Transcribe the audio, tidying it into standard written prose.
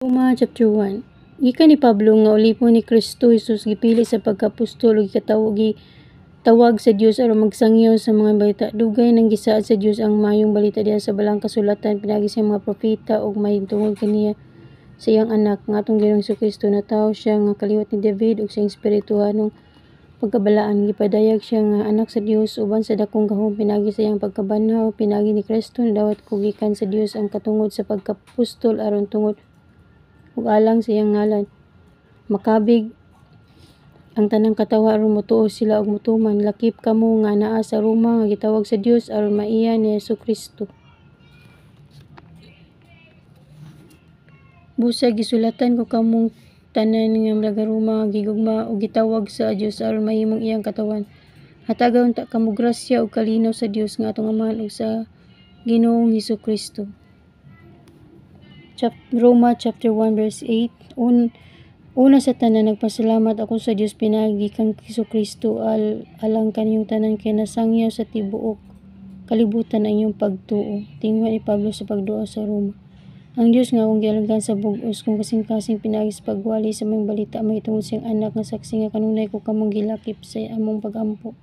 Roma chapter 1. Gikan ni Pablo nga ulipon ni Kristo Jesus gipili sa pagkapostol ug tawag sa Dios aron magsangyaw sa mga balita. Dugay nang gisaad sa Dios ang mayong balita diha sa balang kasulatan pinagi sa mga propeta ug mahitungod kaniya sa iyang anak nga atong Ginoong Kristo na tawo siya nga kaliwat ni David ug sa espirituhanong pagkabalaan gipadayag siya nga anak sa Dios uban sa dakong gahom pinagi sa iyang pagkabanhaw pinagi ni Kristo nadawat ko gikan sa Dios ang katungod sa pagkapostol aron tungod ug alang sa iyang ngalan makabig ang tanang katawo aron motuo sila og motuman. Lakip kamo nga naa sa Roma nga gitawag sa Dios aron maiya ni Kristo. Busa gisulatan ko kamong tanan nga mga Roma nga gigugma ug gitawag sa Dios aron mahimong iyang katawan. Hatagan ta kamo grasya ug kalinaw sa Dios nga atong Amahan ug sa Ginoong Kristo. Roma chapter 1 verse 8. Una sa tanan nagpasalamat ako sa Dios pinagi kang Kristo alang kaniyong tanan kay nasangyaw sa tibuok kalibutan ang inyong pagtuo. Tingwa ni Pablo sa pagduo sa Roma. Ang Dios nga akong gialanggan sa bug-os kung kasing-kasing pinagi sa pagwali sa mga balita mahitungod siyang anak nga saksi nga kanunay ko kamong gilakip sa among pagampo.